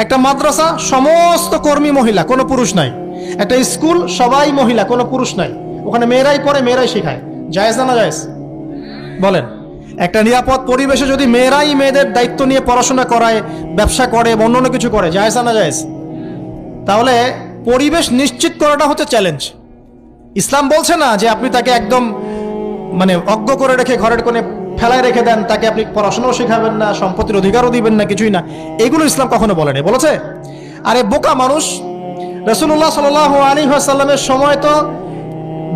একটা মাদ্রাসা সমস্ত কর্মী মহিলা, কোনো পুরুষ নাই। একটা স্কুল সবাই মহিলা, কোনো পুরুষ নাই। ওখানে মেয়েরাই পড়ে, মেয়েরাই শেখায়। জায়েজ না জায়েজ বলেন? একটা নিরাপদ পরিবেশে যদি মেয়েরাই মেয়েদের দায়িত্ব নিয়ে পড়াশোনা করায়, ব্যবসা করে, অন্য কিছু করে, জায়েজ না জায়েজ? তাহলে পরিবেশ নিশ্চিত করাটা হচ্ছে চ্যালেঞ্জ। ইসলাম বলছে না যে আপনি তাকে একদম মানে অজ্ঞ করে রেখে ঘরের কোণে ফেলায় রেখে দেন, তাকে আপনি পড়াশোনাও শেখাবেন না, সম্পত্তির অধিকারও দিবেন না, কিছুই না। এগুলো ইসলাম কখনো বলেনি। বলেছে আরে বোকা মানুষ, রাসূলুল্লাহ সাল্লাল্লাহু আলাইহি ওয়াসাল্লামের সময় তো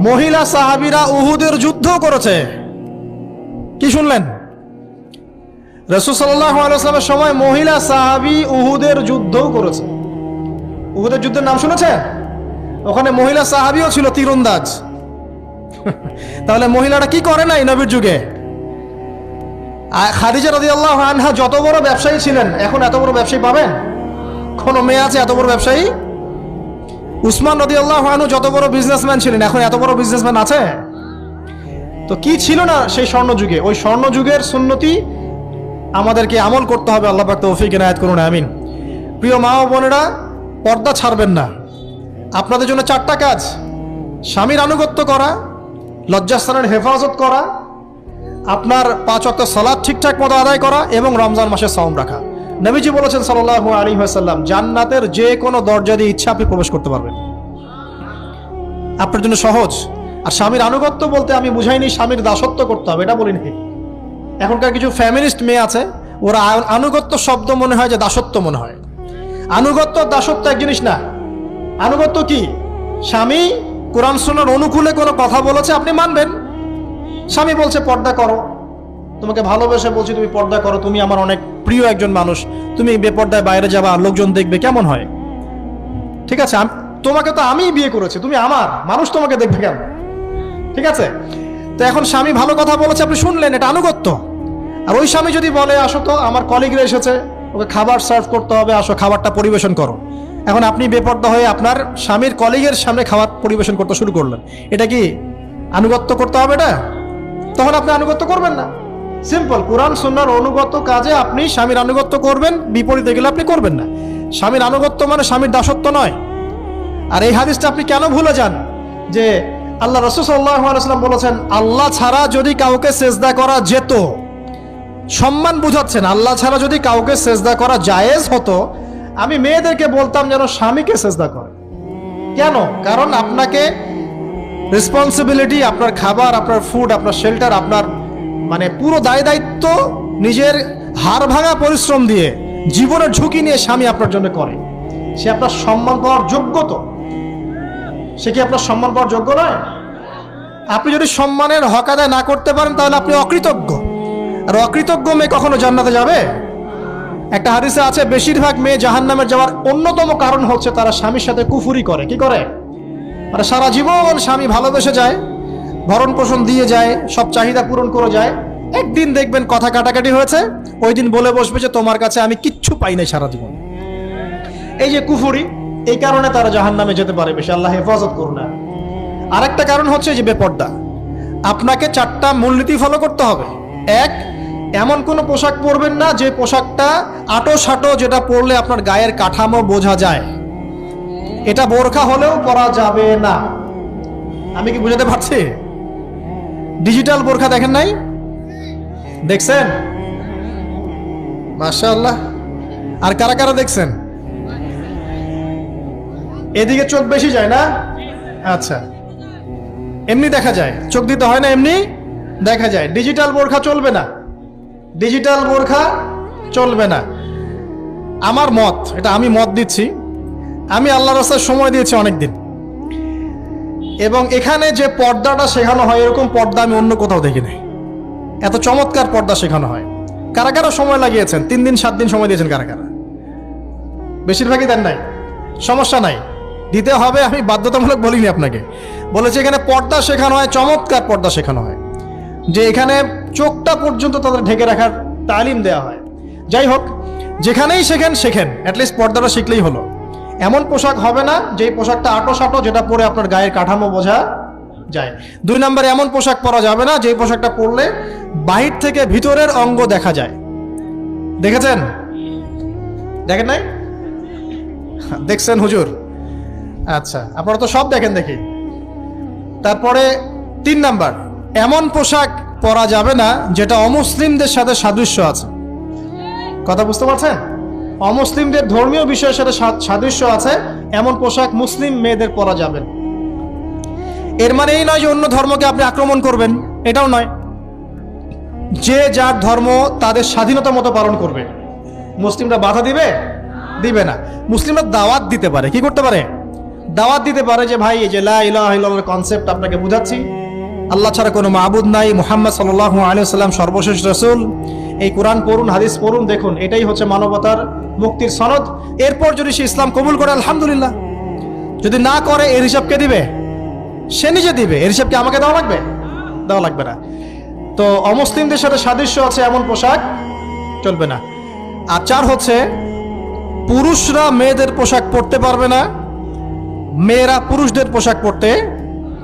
মহিলা সাহাবীরা উহুদের যুদ্ধ করেছে। কি শুনলেন? রাসূল সাল্লাল্লাহু আলাইহি ওয়াসাল্লামের সময় মহিলা সাহাবী উহুদের যুদ্ধও করেছে। উহুদের যুদ্ধের নাম শুনেছেন? ওখানে মহিলা সাহাবীও ছিল তীরন্দাজ। তাহলে মহিলারা কি করে নাই নবীর যুগে? খাদিজা রাদিয়াল্লাহু আনহা যত বড় ব্যবসায়ী ছিলেন, এখন এত বড় ব্যবসায়ী পাবেন? কোন মেয়ে আছে এত বড় ব্যবসায়ী? উসমান রাদিয়াল্লাহু আনহু যত বড় বিজনেসম্যান ছিলেন, এখন এত বড় বিজনেসম্যান আছে? তো কি ছিল না সেই স্বর্ণ যুগে? ওই স্বর্ণ যুগের সুন্নতি আমাদেরকে আমল করতে হবে। আল্লাহ পাক তৌফিক এনায়েত করুন, আমিন। প্রিয় মা ও বোনেরা, পর্দা ছাড়বেন না। আপনাদের জন্য 4টা কাজ: স্বামীর আনুগত্য করা, লজ্জাস্থানের হেফাজত করা, আপনার 5 ওয়াক্ত সালাত ঠিকঠাক মতো আদায় করা এবং রমজান মাসে সাওম রাখা। নবীজি বলেছেন সাল্লাল্লাহু আলাইহি ওয়াসাল্লাম, জান্নাতের যে কোনো দরজা দিয়ে ইচ্ছা আপনি প্রবেশ করতে পারবেন। আপনার জন্য সহজ। আর স্বামীর আনুগত্য বলতে আমি বুঝাইনি স্বামীর দাসত্ব করতে হবে, এটা বলিনি। এখনকার কিছু ফ্যামিলিস্ট মেয়ে আছে, ওরা আনুগত্য শব্দ মনে হয় যে দাসত্ব মনে হয়। আনুগত্য দাসত্ব এক জিনিস না। আনুগত্য কি? স্বামী কোরআন সুন্নাহর অনুকূলে কোনো কথা বলেছে, আপনি মানবেন। স্বামী বলছে পর্দা করো, তোমাকে ভালোবেসে বলছি তুমি পর্দা করো, তুমি আমার অনেক প্রিয় একজন মানুষ, তুমি বেপর্দায় বাইরে যাবা, লোকজন দেখবে, কেমন হয়? ঠিক আছে, তোমাকে তো আমিই বিয়ে করেছি, তুমি আমার মানুষ, তোমাকে দেখবে কেন? ঠিক আছে, তো এখন স্বামী ভালো কথা বলেছে, আপনি শুনলেন, এটা আনুগত্য। আর ওই স্বামী যদি বলে আসো তো আমার কলিগরা এসেছে, ওকে খাবার সার্ভ করতে হবে, আসো খাবারটা পরিবেশন করো, এখন আপনি বেপর্দা হয়ে আপনার স্বামীর কলিগের সামনে খাবার পরিবেশন করতে শুরু করলেন, এটা কি আনুগত্য করতে হবে? এটা তখন আপনি আনুগত্য করবেন না। সিম্পল, কোরআন সুন্নাহর অনুগত কাজে আপনি স্বামীর আনুগত্য করবেন, বিপরীতে গেলে আপনি করবেন না। স্বামীর আনুগত্য মানে স্বামীর দাসত্ব নয়। আর এই হাদিসটা আপনি কেন ভুলে যান যে আল্লাহ রাসূল সাল্লাল্লাহু আলাইহি ওয়াসাল্লাম বলেছেন, আল্লাহ ছাড়া যদি কাউকে সেজদা করা যেত, সম্মান বুঝাচ্ছেন, আল্লাহ ছাড়া যদি কাউকে সেজদা করা জায়েজ হতো, আমি মেয়েদেরকে বলতাম যেন স্বামীকে সেজদা করে। কেন? কারণ আপনাকে রেসপন্সিবিলিটি, আপনার খাবার, আপনার ফুড, আপনার শেল্টার, আপনার মানে পুরো দায় দায়িত্ব নিজের হাড় ভাঙা পরিশ্রম দিয়ে, জীবনের ঝুঁকি নিয়ে স্বামী আপনার জন্য করে। সে আপনার সম্মান পাওয়ার যোগ্য তো? সে কি আপনার সম্মান পাওয়ার যোগ্য নয়? আপনি যদি সম্মানের হক আদায় না করতে পারেন তাহলে আপনি অকৃতজ্ঞ। আর অকৃতজ্ঞ মেয়ে কখনো জান্নাতে যাবে? একটা হাদিসে আছে, বেশিরভাগ মেয়ে জাহান্নামে যাওয়ার অন্যতম কারণ হচ্ছে তারা স্বামীর সাথে কুফুরি করে। কি করে? মানে সারা জীবন স্বামী ভালোবেসে যায়, ভরণ পোষণ দিয়ে যায়, সব চাহিদা পূরণ করে যায়, একদিন দেখবেন কথা কাটাকাটি হয়েছে, ওই দিন বলে বসবে যে তোমার কাছে আমি কিচ্ছু পাই নাই সারা জীবন। এই যে কুফুরি, এই কারণে তারা জাহান্নামে যেতে পারে বেশি। আল্লাহ হেফাজত করুন। আরেকটা কারণ হচ্ছে যে বেপর্দা। আপনাকে 4টা মূলনীতি ফলো করতে হবে। 1, এমন কোনো পোশাক পরবেন না যে পোশাকটা আটো সাটো, যেটা পরলে আপনার গায়ের কাঠামো বোঝা যায়। এটা বোরখা হলেও পরা যাবে না। আমি কি বুঝাতে পারছি? ডিজিটাল বোরখা দেখেন নাই? দেখছেন? মাশাআল্লাহ। আর কারা কারা দেখছেন? এদিকে চোখ বেশি যায় না? আচ্ছা, এমনি দেখা যায়, চোখ দিতে হয় না, এমনি দেখা যায়। ডিজিটাল বোরখা চলবে না, ডিজিটাল বোরখা চলবে না। আমার মত, এটা আমি মত দিচ্ছি, আমি আল্লাহর রাস্তায় সময় দিয়েছি অনেকদিন, এবং এখানে যে পর্দাটা শেখানো হয় এরকম পর্দা আমি অন্য কোথাও দেখি নাই। এত চমৎকার পর্দা শেখানো হয়। কারা কারা সময় লাগিয়েছেন? 3 দিন 7 দিন সময় দিয়েছেন কারা কারা? বেশিরভাগই দেন নাই। সমস্যা নাই, দিতে হবে, আমি বাধ্যতামূলক বলিনি আপনাকে। বলেছি এখানে পর্দা শেখানো হয়, চমৎকার পর্দা শেখানো হয়, যে এখানে চোখটা পর্যন্ত তাদের ঢেকে রাখার তালিম দেওয়া হয়। যাই হোক, যেখানেই শেখেন অ্যাটলিস্ট পর্দাটা শিখলেই হলো। এমন পোশাক হবে না যেই পোশাকটা আটো সাটো, যেটা পরে আপনার গায়ের কাঠামো বোঝা যায়। 2 নম্বরে এমন পোশাক পরা যাবে না যেই পোশাকটা পরলে বাহির থেকে ভিতরের অঙ্গ দেখা যায়। দেখেছেন? দেখেন নাই? দেখছেন হুজুর? আচ্ছা, আপনারা তো সব দেখেন দেখি। তারপরে 3 নাম্বার, এমন পোশাক পরা যাবে না যেটা অমুসলিমদের সাথে সাদৃশ্য আছে। কথা বুঝতে পারছেন? অমুসলিমদের ধর্মীয় বিষয়ের সাথে সাদৃশ্য আছে এমন পোশাক মুসলিম মেয়েদের পরা যাবে না। এর মানে এই নয় যে অন্য ধর্মকে আপনি আক্রমণ করবেন, এটাও নয়। যে যার ধর্ম তাদের স্বাধীনতা মতো পালন করবে। মুসলিমরা বাধা দিবে? দিবে না। মুসলিমরা দাওয়াত দিতে পারে। কি করতে পারে? দাওয়াত দিতে পারে যে ভাই এই যে লা ইলাহা ইল্লাল্লাহর কনসেপ্ট আপনাকে বুঝাচ্ছি, আল্লাহ ছাড়া কোনো মাবুদ নাই, মুহাম্মদ সাল্লাল্লাহু আলাইহি ওয়াসাল্লাম সর্বশেষ রাসূল, এই কোরআন পড়ুন, হাদিস পড়ুন, দেখুন এটাই হচ্ছে মানবতার মুক্তির সনদ। এরপর যদি সে ইসলাম কবুল করে আলহামদুলিল্লাহ, যদি না করে এর হিসাব কে দিবে? সে নিজে দিবে। এর হিসাব কি আমাকে দেওয়া লাগবে? দেওয়া লাগবে না। তো অমুসলিমদের সাথে সাদৃশ্য আছে এমন পোশাক চলবে না। আর 4 হচ্ছে, পুরুষরা মেয়েদের পোশাক পরতে পারবে না, মেয়েরা পুরুষদের পোশাক পরতে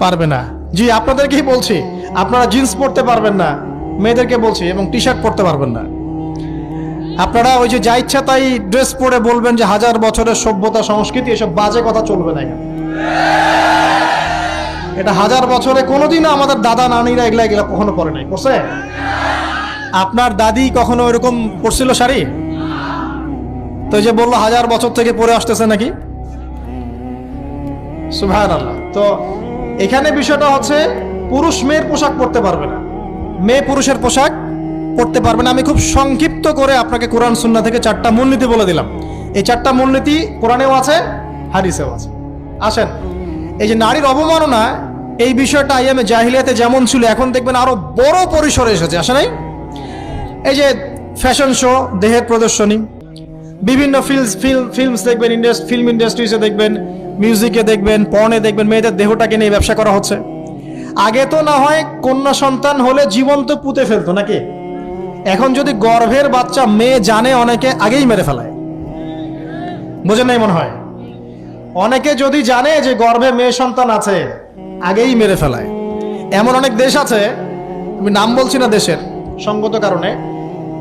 পারবে না। জি, আপনাদেরকেই বলছি, আপনারা জিন্স পরতে পারবেন না, মেয়েদেরকে বলছি, এবং টি শার্ট পরতে পারবেন না। আপনারা ওই যে যা ইচ্ছা তাই ড্রেস পরে বলবেন যে 1000 বছরের সভ্যতা সংস্কৃতি, এসব বাজে কথা চলবে না এখানে। এটা 1000 বছরে কোনোদিনও আমাদের দাদা নানিরা এগুলা কখনো পরে নাই। পরছে? আপনার দাদি কখনো এরকম পরছিল শাড়ি? তো যে বললো 1000 বছর থেকে পরে আসতেছে নাকি? সুবহানাল্লাহ। তো এখানে বিষয়টা হচ্ছে পুরুষ মেয়ের পোশাক পরতে পারবে না, মেয়ে পুরুষের পোশাক পরতে পারবে না। আমি খুব সংক্ষিপ্ত করে আপনাকে কোরআন সুন্নাহ থেকে 4টা মূলনীতি বলে দিলাম। এই 4টা মূলনীতি কোরআনেও আছে, হাদিসেও আছে। আসেন, এই যে নারীর অবমাননা, এই বিষয়টা আইয়ামে জাহিলিয়াতে যেমন ছিল, এখন দেখবেন আরো বড় পরিসরে এসেছে। আসে নাই? এই যে ফ্যাশন শো, দেহের প্রদর্শনী, বিভিন্ন ফিল্মস দেখবেন, ফিল্ম ইন্ডাস্ট্রিজে দেখবেন, মিউজিকে দেখবেন, পর্নে দেখবেন, মেয়েদের দেহটাকে নিয়ে ব্যবসা করা হচ্ছে। আগে তো না হয় কন্যা সন্তান হলে জীবন্ত পুঁতে ফেলতো নাকি? এখন যদি গর্ভের বাচ্চা মেয়ে জানে, অনেকে আগেই মেরে ফেলায়। বোঝেন নাই মনে হয়? অনেকে যদি জানে যে গর্ভে মেয়ে সন্তান আছে, আগেই মেরে ফেলায়। এমন অনেক দেশ আছে, আমি নাম বলছি না দেশের সঙ্গত কারণে,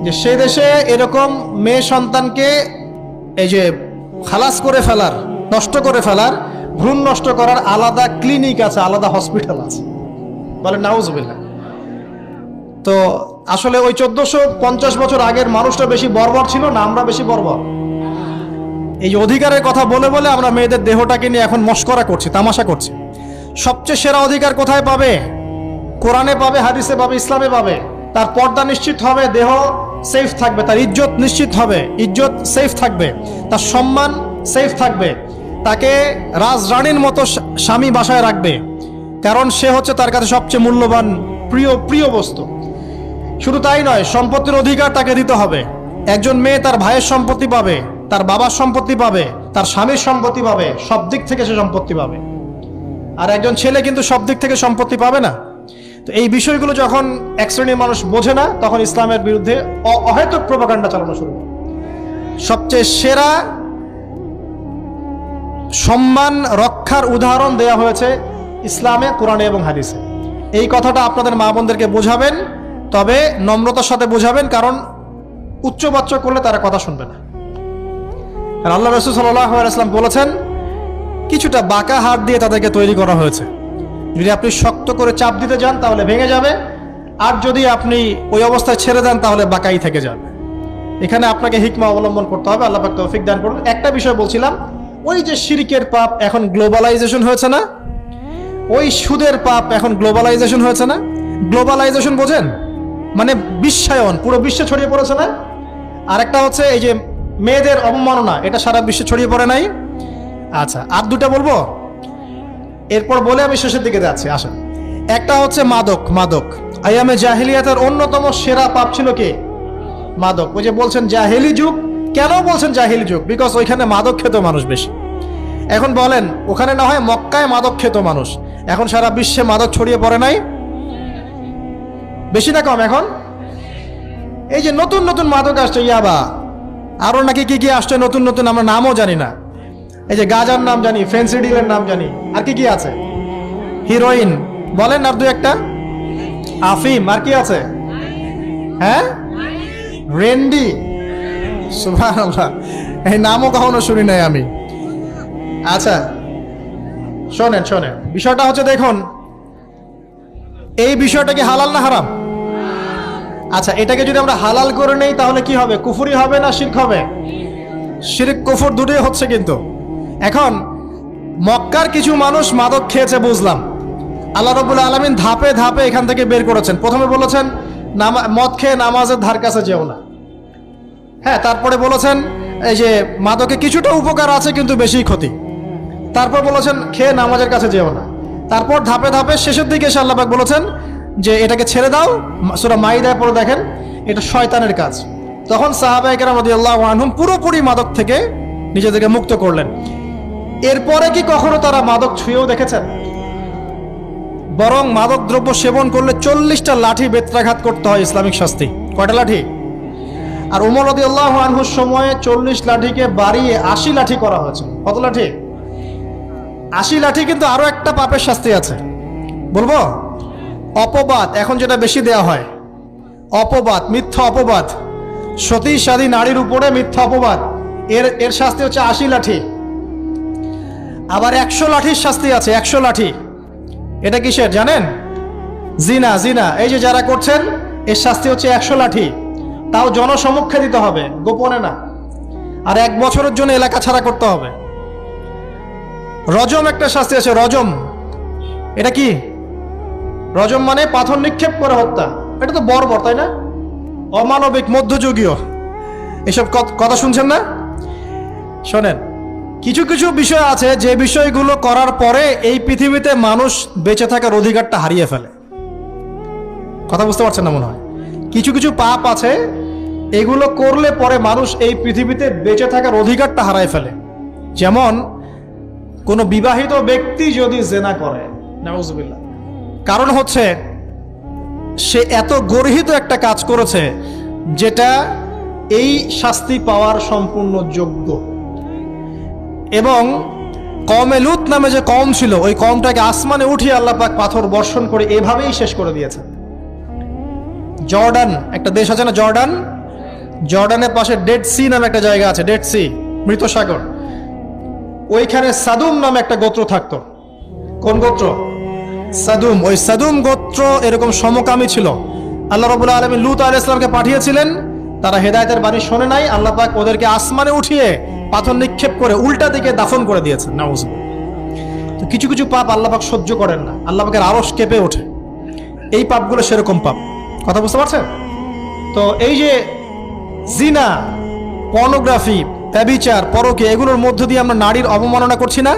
যে সে দেশে এরকম মেয়ে সন্তানকে এই যে খালাস করে ফেলার, নষ্ট করে ফেলার, ভ্রূণ নষ্ট করার আলাদা ক্লিনিক আছে, আলাদা হসপিটাল আছে। বলে নাউজুবিল্লাহ। তো আসলে ওই 1450 বছর আগের মানুষটা বেশি বর্বর ছিল না আমরা বেশি বর্বর? এই অধিকারের কথা বলে বলে আমরা মেয়েদের দেহটাকে নিয়ে এখন মস্করা করছি, তামাশা করছি। সবচেয়ে সেরা অধিকার কোথায় পাবে? কোরআনে পাবে, হাদিসে পাবে, ইসলামে পাবে। তার পর্দা নিশ্চিত হবে, দেহ সেফ থাকবে, তার ইজ্জত নিশ্চিত হবে, ইজ্জত সেফ থাকবে, তার সম্মান সেফ থাকবে, তাকে রাজরানীর মতো স্বামী বাসায় রাখবে, কারণ সে হচ্ছে তার কাছে সবচেয়ে মূল্যবান প্রিয় বস্তু। শুধু তাই নয়, সম্পত্তির অধিকার তাকে দিতে হবে। একজন মেয়ে তার ভাইয়ের সম্পত্তি পাবে, তার বাবার সম্পত্তি পাবে, তার স্বামীর সম্পত্তি পাবে, সব দিক থেকে সে সম্পত্তি পাবে। আর একজন ছেলে কিন্তু সব দিক থেকে সম্পত্তি পাবে না। তো এই বিষয়গুলো যখন এক শ্রেণীর মানুষ বোঝে না, তখন ইসলামের বিরুদ্ধে অহেতুক প্রোপাগান্ডা চালানো শুরু করে। সবচেয়ে সেরা সম্মান রক্ষার উদাহরণ দেয়া হয়েছে ইসলামে, কোরআনে এবং হাদিসে। এই কথাটা আপনাদের মা বোনদেরকে বোঝাবেন, তবে নম্রতার সাথে বোঝাবেন, কারণ উচ্চবাচ্য করলে তারা কথা শুনবে না। আর আল্লাহ রাসূল সাল্লাল্লাহু আলাইহি ওয়াসাল্লাম বলেছেন, কিছুটা বাঁকা হাত দিয়ে তাদেরকে তৈরি করা হয়েছে। যদি আপনি শক্ত করে চাপ দিতে যান তাহলে ভেঙে যাবে, আর যদি আপনি ওই অবস্থায় ছেড়ে দেন তাহলে বাঁকাই থেকে যাবে। এখানে আপনাকে হিকমা অবলম্বন করতে হবে। আল্লাহ পাক তৌফিক দান করুন। একটা বিষয় বলছিলাম, ওই যে শিরকের পাপ এখন গ্লোবালাইজেশন হয়েছে না, ওই সুদের পাপ এখন গ্লোবালাইজেশন হয়েছে না। গ্লোবালাইজেশন বোঝেন? মানে বিশ্বায়ন, পুরো বিশ্বে ছড়িয়ে পড়েছে না। আর একটা হচ্ছে এই যে মেয়েদের অবমাননা, এটা সারা বিশ্বে ছড়িয়ে পড়ে নাই? আচ্ছা, আর দুটা বলবো, এরপর বলে আমি শেষের দিকে যাচ্ছি। আসেন, একটা হচ্ছে মাদক। আইয়ামে জাহিলিয়াতের অন্যতম সেরা পাপ ছিল কি? মাদক। ওই যে বলছেন জাহিলি যুগ, কেন বলছেন জাহিলি যুগ? বিকজ ওইখানে মাদক খেত মানুষ বেশি। এখন বলেন, ওখানে না হয় মক্কায় মাদক খেত মানুষ, এখন সারা বিশ্বে মাদক ছড়িয়ে পড়ে নাই? বেশি না কম? এখন এই যে নতুন নতুন মাদক আসছে, ইয়াবা, আরো নাকি কি কি আসছে নতুন নতুন, আমরা নামও জানি না। এই যে গাজার নাম জানি, ফেন্সিডিলের নাম জানি, আর কি কি আছে, হিরোইন বলেন, আর দু একটা, আফিম, আর কি আছে? হ্যাঁ, রেন্ডি, সুবহানাল্লাহ, এই নামও কখনো শুনি নাই আমি। আচ্ছা শোনেন শোনেন, বিষয়টা হচ্ছে দেখুন, এই বিষয়টা কি হালাল না হারাম? আচ্ছা, এটাকে যদি আমরা হালাল করে নেই তাহলে কি হবে? কুফরি হবে না শিরক হবে? শিরক কুফর দুটোই হচ্ছে। কিন্তু এখন মক্কার কিছু মানুষ মাদক খেয়েছে বুঝলাম, আল্লাহ রাব্বুল আলামিন ধাপে ধাপে এখান থেকে বের করেছেন। প্রথমে বলেছেন মদ খেয়ে নামাজের ধার কাছে যেও না। হ্যাঁ, তারপরে বলেছেন এই যে মাদকে কিছুটা উপকার আছে কিন্তু বেশি ক্ষতি। তারপর বলেছেন খেয়ে নামাজের কাছে যেও না। তারপর ধাপে ধাপে শেষের দিকে এসে আল্লাহ পাক বলেছেন যে এটাকে ছেড়ে দাও। সূরা মাইদায় পড়ে দেখেন, এটা শয়তানের কাজ। তখন সাহাবায়ে কেরাম রাদিয়াল্লাহু আনহুম পুরোপুরি মাদক থেকে নিজেদেরকে মুক্ত করলেন। এরপরে কি কখনো তারা মাদক ছুঁয়েও দেখেছেন? বরং মাদক দ্রব্য সেবন করলে 40টা লাঠি বেত্রাঘাত করতে হয়, ইসলামিক শাস্তি। কয়টা লাঠি? আর ওমর রাদিয়াল্লাহু আনহুর সময়ে 40 লাঠিকে বাড়িয়ে 80 লাঠি করা হয়েছে। কত লাঠি? 80 লাঠি। কিন্তু আরো একটা পাপের শাস্তি আছে, বলবো? অপবাদ, এখন যেটা বেশি দেয়া হয়, অপবাদ, মিথ্যা অপবাদ, সতী সাধী নারীর উপরে মিথ্যা অপবাদ, এর শাস্তি হচ্ছে 80 লাঠি। আবার 100 লাঠির শাস্তি আছে, 100 লাঠি। এটা কিসের জানেন? জিনা। জিনা, এই যে যারা করছেন, এর শাস্তি হচ্ছে 100 লাঠি। তাও জনসমক্ষে দিতে হবে, গোপনে না। আর 1 বছরের জন্য এলাকা ছাড়া করতে হবে। রজম একটা শাস্তি আছে, রজম। এটা কি? রজম মানে পাথর নিক্ষেপ করে হত্যা। এটা তো বর্বর, তাই না? অমানবিক, মধ্যযুগীয়। এসব কথা শুনছেন না? শোনেন, কিছু কিছু বিষয় আছে যে বিষয়গুলো করার পরে এই পৃথিবীতে মানুষ বেঁচে থাকার অধিকারটা হারিয়ে ফেলে। কথা বুঝতে পারছেন না মনে হয়? কিছু কিছু পাপ আছে, এগুলো করলে পরে মানুষ এই পৃথিবীতে বেঁচে থাকার অধিকারটা হারায় ফেলে। যেমন কোনো বিবাহিত ব্যক্তি যদি জেনা করে, নাউজুবিল্লাহ, কারণ হচ্ছে সে এত গর্হিত একটা কাজ করেছে যেটা এই শাস্তি পাওয়ার সম্পূর্ণ যোগ্য। এবং কওমে লূত নামে যে কওম ছিল, ওই কওমটাকে আসমানে উঠিয়ে আল্লাহ পাক পাথর বর্ষণ করে এভাবেই শেষ করে দিয়েছে। জর্ডান, একটা দেশ আছে না জর্ডান? জর্ডানের পাশে ডেড সি নামে একটা জায়গা আছে, ডেড সি, মৃত সাগর। ওইখানে সাদুম নামে একটা গোত্র থাকতো। কোন গোত্র? সাদুম। ওই সাদুম গোত্র এরকম সমকামী ছিল। আল্লাহ রাব্বুল আলামিন লূত আলাইহিস সালামকে পাঠিয়েছিলেন, তারা হেদায়েতের বাণী শোনে নাই। আল্লাহ পাক ওদেরকে আসমানে উঠিয়ে পাথর নিক্ষেপ করে উল্টা দিকে দাফন করে দিয়েছেন। নাউজুবিল্লাহ। তো কিছু কিছু পাপ আল্লাহ পাক সহ্য করেন না, আল্লাহ পাকের আরশ কেঁপে ওঠে। এই পাপগুলো সেরকম পাপ। কথা বুঝতে পারছেন? তো এই যে জিনা, পর্নোগ্রাফি, ব্যভিচার, পরকীয়া, এগুলোর মধ্য দিয়ে আমরা নারীর অবমাননা করছি না?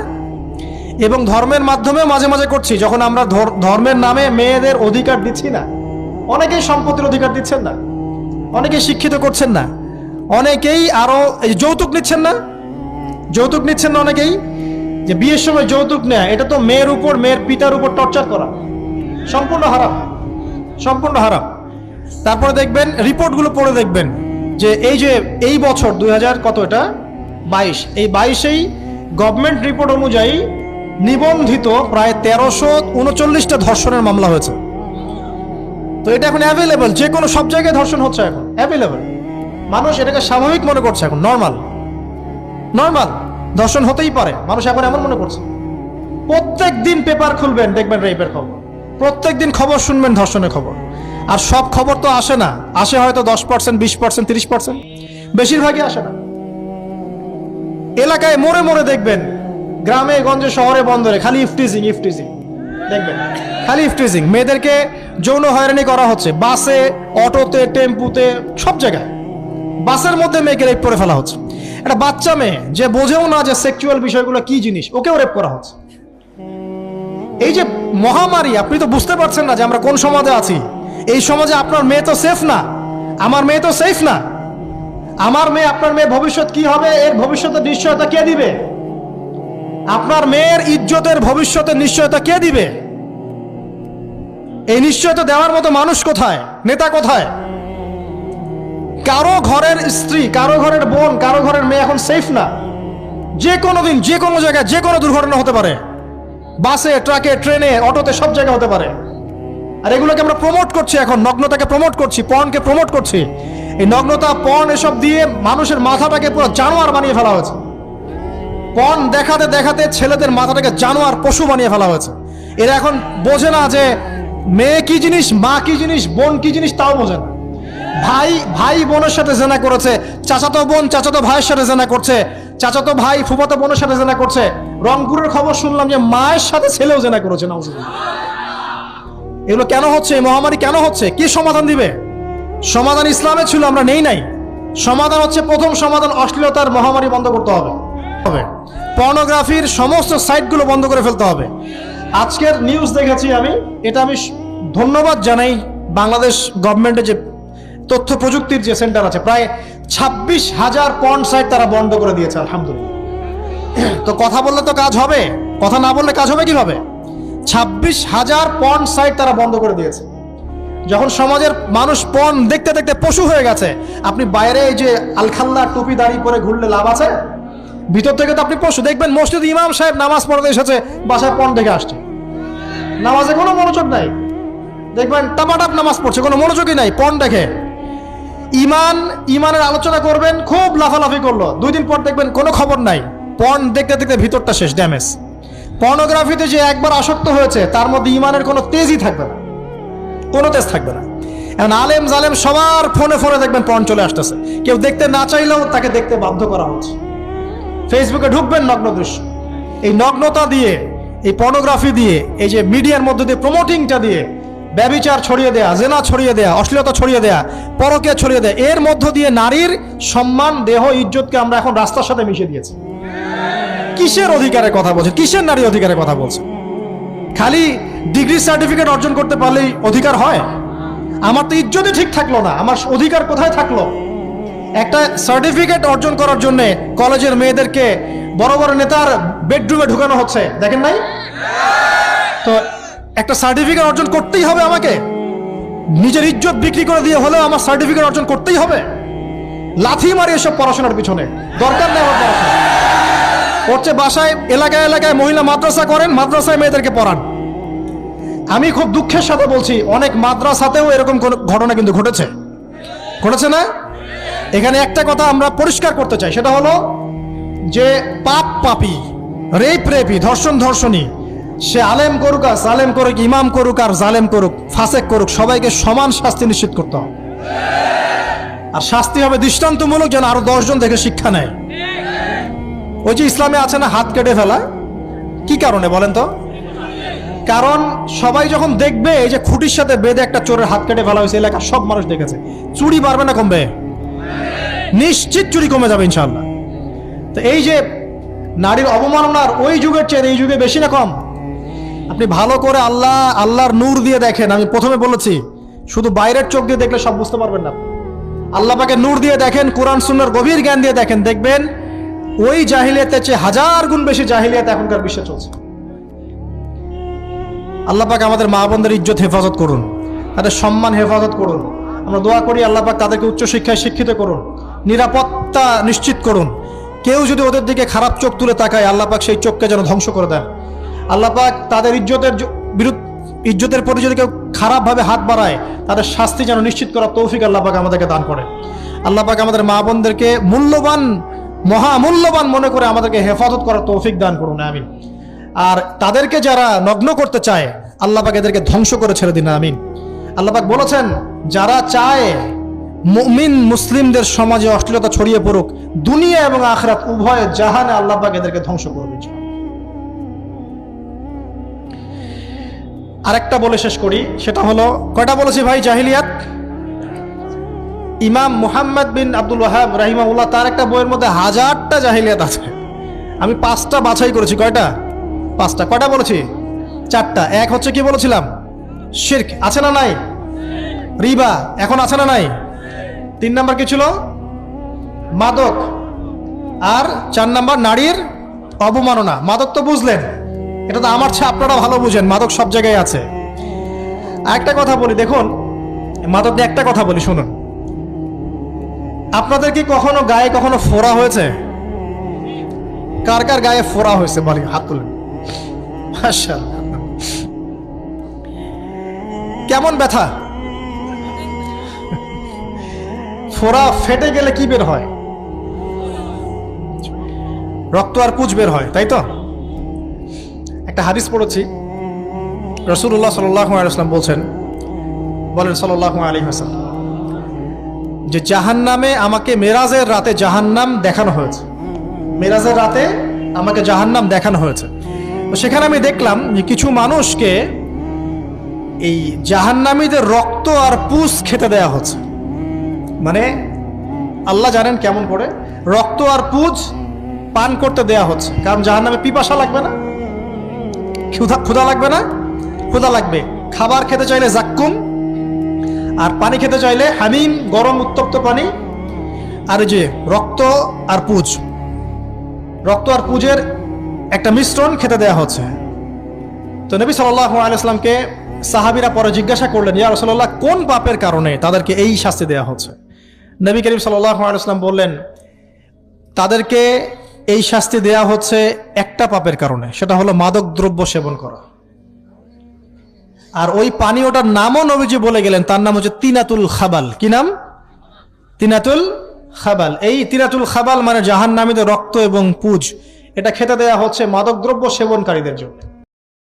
এবং ধর্মের মাধ্যমেও মাঝে মাঝে করছি, যখন আমরা ধর্মের নামে মেয়েদের অধিকার দিচ্ছি না। অনেকেই সম্পত্তির অধিকার দিচ্ছেন না, অনেকেই শিক্ষিত করছেন না, অনেকেই আরো যৌতুক নিচ্ছেন না। যৌতুক নিচ্ছেন না অনেকেই। যে বিয়ের সময় যৌতুক নেয়, এটা তো মেয়ের উপর, মেয়ের পিতার উপর টর্চার করা। সম্পূর্ণ হারাম, সম্পূর্ণ হারাম। তারপরে দেখবেন, রিপোর্টগুলো পড়ে দেখবেন যে এই বছর 2000 কত, এটা 22, এই 22-এই গভর্নমেন্ট রিপোর্ট অনুযায়ী নিবন্ধিত প্রায় 1339টা ধর্ষণের মামলা হয়েছে। তো এটা এখন অ্যাভেলেবল, যে কোনো সব জায়গায় ধর্ষণ হচ্ছে, এখন অ্যাভেলেবল। মানুষ এটাকে স্বাভাবিক মনে করছে, এখন নর্মাল। নর্মাল ধর্ষণ হতেই পারে, মানুষ এখন এমন মনে করছে। প্রত্যেক দিন পেপার খুলবেন, দেখবেন রেপের খবর। প্রত্যেক দিন খবর শুনবেন ধর্ষণের খবর। আর সব খবর তো আসে না, আসে হয়তো 10%, 20%, 30%, বেশিরভাগই আসে না। এলাকায় মোড়ে মোড়ে দেখবেন, গ্রামে গঞ্জে শহরে বন্দরে খালি ইফটিজিং, ইফটিজিং দেখবেন, খালি ইফটিজিং। মেয়েদেরকে যৌন হয়রানি করা হচ্ছে, বাসে, অটোতে, টেম্পুতে, সব জায়গায়। বাসের মধ্যে মেয়েকে রেপ করে ফেলা হচ্ছে। একটা বাচ্চা মেয়ে যে বোঝেও না যে সেক্সুয়াল বিষয়গুলো কি জিনিস, ওকেও রেপ করা হচ্ছে। এই যে মহামারী, আপনি তো বুঝতে পারছেন না যে আমরা কোন সমাজে আছি। এই সমাজে আপনার মেয়ে তো সেফ না, আমার মেয়ে তো সেফ না। আমার মেয়ে, আপনার মেয়ে ভবিষ্যৎ কি হবে, এর ভবিষ্যতের নিশ্চয়তা কে দিবে? আপনার মেয়ের ইজ্জতের ভবিষ্যতের নিশ্চয়তা কে দিবে? এই নিশ্চয়তা দেওয়ার মতো মানুষ কোথায়, নেতা কোথায়? কারো ঘরের স্ত্রী, কারো ঘরের বোন, কারো ঘরের মেয়ে এখন সেফ না। যে কোনো দিন, যে কোনো জায়গায়, যে কোনো দুর্ঘটনা হতে পারে। বাসে, ট্রাকে, ট্রেনে, অটোতে, সব জায়গায় হতে পারে। আর এগুলোকে আমরা প্রমোট করছি, এখন নগ্নতাকে প্রমোট করছি, পর্নকে প্রমোট করছি। এই নগ্নতা, পর্ন, এসব দিয়ে মানুষের মাথাটাকে পুরো জানোয়ার বানিয়ে ফেলা হয়েছে। পণ দেখাতে দেখাতে ছেলেদের মাথাটাকে জানোয়ার পশু বানিয়ে ফেলা হয়েছে। এরা এখন বোঝে না যে মেয়ে কি জিনিস, মা কি জিনিস, বোন কি জিনিস, তাও বোঝে না। ভাই ভাই বোনের সাথে জেনা করেছে, চাচাতো বোন চাচাতো ভাইয়ের সাথে জেনা করছে, চাচাতো ভাই ফুফাতো বোনের সাথে জেনা করছে। রংপুরের খবর শুনলাম যে মায়ের সাথে ছেলেও জেনা করেছে। নাউজুবিল্লাহ। এগুলো কেন হচ্ছে? এই মহামারী কেন হচ্ছে? কি সমাধান দিবে? সমাধান ইসলামে ছিল, আমরা নেই নাই। সমাধান হচ্ছে, প্রথম সমাধান অশ্লীলতার মহামারী বন্ধ করতে হবে। পর্নোগ্রাফির সমস্ত সাইটগুলো বন্ধ করে ফেলতে হবে। আজকের নিউজ দেখেছি আমি, এটা আমি ধন্যবাদ জানাই বাংলাদেশ গভর্নমেন্টের যে তথ্য প্রযুক্তির যে সেন্টার আছে, প্রায় 26,000 পর্ন সাইট তারা বন্ধ করে দিয়েছে, আলহামদুলিল্লাহ। তো কথা বললে তো কাজ হবে, কথা না বললে কাজ হবে কিভাবে? 26,000 পর্ন সাইট তারা বন্ধ করে দিয়েছে। যখন সমাজের মানুষ পর্ন দেখতে দেখতে পশু হয়ে গেছে, আপনি বাইরে এই যে আলখাল্লা টুপি দাড়ি পরে ঘুরলে লাভ আছে? ভিতর থেকে তো আপনি পশু। দেখবেন মসজিদ ইমাম সাহেব নামাজ পড়তে এসেছে, বাসায় পর্ন দেখে আসছে, নামাজে কোনো মনোযোগ নাই। দেখবেন টাপাটাপ নামাজ পড়ছে, কোনো মনোযোগই নাই, পর্ন দেখে। ইমানের আলোচনা করবেন, খুব লাফালাফি করলো, 2 দিন পর দেখবেন কোনো খবর নাই, পর্ন দেখতে দেখতে ভিতরটা শেষ, ড্যামেজ। পর্নোগ্রাফিতে যে একবার আসক্ত হয়েছে, তার মধ্যে ইমানের কোনো তেজই থাকবে না, কোনো তেজ থাকবে না। এখন আলেম জালেম সবার ফোনে ফোনে দেখবেন পর্ন চলে আসতেছে, কেউ দেখতে না চাইলেও তাকে দেখতে বাধ্য করা হচ্ছে। ফেসবুকে ঢুকবেন, নগ্ন দৃশ্য। এই নগ্নতা দিয়ে, এই পর্নোগ্রাফি দিয়ে, এই যে মিডিয়ার মধ্যে দিয়ে প্রমোটিংটা দিয়ে ব্যভিচার ছড়িয়ে দেয়া, জেনা ছড়িয়ে দেয়া, অশ্লীলতা ছড়িয়ে দেয়া, পরকীয়া ছড়িয়ে দেয়া, এর মধ্য দিয়ে নারীর সম্মান, দেহ, ইজ্জতকে আমরা এখন রাস্তার সাথে মিশিয়ে দিয়েছি। কিসের অধিকারের কথা বলছে? কিসের নারী অধিকারের কথা বলছে? খালি ডিগ্রি সার্টিফিকেট অর্জন করতে পারলেই অধিকার হয়? আমার তো ইজ্জতই ঠিক থাকলো না, আমার অধিকার কোথায় থাকলো? একটা সার্টিফিকেট অর্জন করার জন্য কলেজের মেয়েদেরকে বড় বড় নেতার বেডরুমে ঢুকানো হচ্ছে, দেখেন নাই? তো একটা সার্টিফিকেট অর্জন করতেই হবে আমাকে, নিজের ইজ্জত বিক্রি করে দিয়ে হলেও আমার সার্টিফিকেট অর্জন করতেই হবে। লাথি মারি এসব পড়াশোনার পিছনে, দরকার নেই আমার পড়াশোনা। হচ্ছে বাসায় এলাকায় এলাকায় মহিলা মাদ্রাসা করেন, মাদ্রাসায় মেয়েদেরকে পড়ান। আমি খুব দুঃখের সাথে বলছি, অনেক মাদ্রাসাতেও এরকম কোন ঘটনা কিন্তু ঘটেছে না? এখানে একটা কথা আমরা পরিষ্কার করতে চাই, সেটা হলো যে পাপী, রেপী, ধর্ষণী, সে আলেম করুক আর জালেম করুক, ইমাম করুক আর জালেম করুক, ফাসেক করুক, সবাইকে সমান শাস্তি নিশ্চিত করতে হবে। আর শাস্তি হবে দৃষ্টান্তমূলক, যেন আরো 10 জন দেখে শিক্ষা নেয়। ওই যে ইসলামে আছে না হাত কেটে ফেলা, কি কারণে বলেন তো? কারণ সবাই যখন দেখবে এই যে খুঁটির সাথে বেঁধে একটা চোরের হাত কেটে ফেলা হয়েছে, এলাকার সব মানুষ দেখেছে, চুরি বাড়বে না কমবে? নিশ্চিত চুরি কমে যাবে ইনশাআল্লাহ। তো এই যে নারীর অবমাননার ওই যুগের চেয়ে এই যুগে বেশি না কম? আপনি ভালো করে আল্লাহর নূর দিয়ে দেখেন। আমি প্রথমে বলেছি, শুধু বাইরের চোখ দিয়ে দেখলে সব বুঝতে পারবেন না। আল্লাহ পাকে নূর দিয়ে দেখেন, কোরআন সুন্নাহর গভীর জ্ঞান দিয়ে দেখেন, দেখবেন ওই জাহিলিয়াতের চেয়ে 1000 গুণ বেশি জাহিলিয়াত এখনকার বিশ্বে চলছে। আল্লাহ পাক আমাদের মা বোনদের ইজ্জত হেফাজত করুন, তাদের সম্মান হেফাজত করুন। আমরা দোয়া করি আল্লাহ পাক তাদেরকে উচ্চশিক্ষায় শিক্ষিত করুন, নিরাপত্তা নিশ্চিত করুন। কেউ যদি ওদের দিকে খারাপ চোখ তুলে তাকায়, আল্লাহ পাক সেই চোখকে যেন ধ্বংস করে দেন। আল্লাহ পাক তাদের ইজ্জতের প্রতি যদি কেউ খারাপভাবে হাত বাড়ায়, তাদের শাস্তি যেন নিশ্চিত করার তৌফিক আল্লাহ পাক আমাদেরকে দান করে। আল্লাহ পাক আমাদের মা বোনদেরকে মহামূল্যবান মনে করে আমাদেরকে হেফাজত করার তৌফিক দান করুন, আমিন। আর তাদেরকে যারা নগ্ন করতে চায়, আল্লাহ পাক এদেরকে ধ্বংস করে ছেড়ে দিন, আমিন। আল্লাহ পাক বলেছেন, যারা চায় মুমিন মুসলিমদের সমাজে অশ্লীলতা ছড়িয়ে পড়ুক, দুনিয়া এবং আখিরাত উভয় জাহানে আল্লাহ পাক এদেরকে ধ্বংস করবে। আরেকটা বলে শেষ করি, সেটা হলো, কয়টা বলেছি ভাই? জাহিলিয়াত। ইমাম মুহাম্মদ বিন আব্দুল ওয়াহাব রাহিমাহুল্লাহ, তার একটা বইয়ের মধ্যে 1000টা জাহিলিয়াত আছে। আমি 5টা বাছাই করেছি। কয়টা? 5টা। কয়টা বলেছি? 4টা। এক হচ্ছে কি বলেছিলাম? শিরক। আছে না নাই? রিবা এখন আছে না নাই? 3 নাম্বার কি ছিল? মাদক। আর 4 নাম্বার নারীর অবমাননা। মাদক তো বুঝলেন, এটা তো আমার চেয়ে আপনারা ভালো বুঝেন, মাদক সব জায়গায় আছে। একটা কথা বলি, দেখুন মাদক নিয়ে একটা কথা বলি, শুনুন। আপনাদের কি কখনো গায়ে কখনো ফোড়া হয়েছে? কার কার গায়ে ফোড়া হয়েছে বলি, হাত তুলেন। মাশাআল্লাহ। কেমন ব্যথা? ফোড়া ফেটে গেলে কি বের হয়? রক্ত আর পুঁজ বের হয়, তাই তো? একটা হাদিস পড়েছি, রাসূলুল্লাহ সাল্লাল্লাহু আলাইহি ওয়াসাল্লাম বলেন সাল্লাল্লাহু আলাইহি ওয়াসাল্লাম যে জাহান্নামে আমাকে মেরাজের রাতে জাহান্নাম দেখানো হয়েছে। মেরাজের রাতে আমাকে জাহান্নাম দেখানো হয়েছে। তো সেখানে আমি দেখলাম যে কিছু মানুষকে এই জাহান্নামীদের রক্ত আর পুঁজ খেতে দেয়া হচ্ছে। মানে আল্লাহ জানেন কেমন করে রক্ত আর পুঁজ পান করতে দেয়া হচ্ছে। কারণ জাহান্নামে পিপাসা লাগবে না, ক্ষুধা লাগবে না? ক্ষুধা লাগবে। খাবার খেতে চাইলে জাক্কুম, আর পানি খেতে চাইলে হামিম, গরম উত্তপ্ত পানি। আর এই যে রক্ত আর পুঁজের একটা মিশ্রণ খেতে দেয়া হচ্ছে। তো নবী সাল্লাল্লাহু আলাইহি ওয়াসাল্লামকে সাহাবীরা পরে জিজ্ঞাসা করলেন, ইয়া রাসূলুল্লাহ, কোন পাপের কারণে তাদেরকে এই শাস্তি দেয়া হচ্ছে? নবী করিম সাল্লাল্লাহু আলাইহি ওয়াসাল্লাম বললেন, তাদেরকে এই শাস্তি দেয়া হচ্ছে একটা পাপের কারণে, সেটা হলো মাদক দ্রব্য সেবন করা। আর ওই পানীয়টার নামও নবীজি বলে গেলেন, তার নাম হচ্ছে তিনাতুল খাবাল। কি নাম? তিনাতুল খাবাল। এই তিনাতুল খাবাল মানে জাহান্নামীদের রক্ত এবং পুঁজ, এটা খেতে দেয়া হচ্ছে মাদক দ্রব্য সেবনকারীদের জন্য।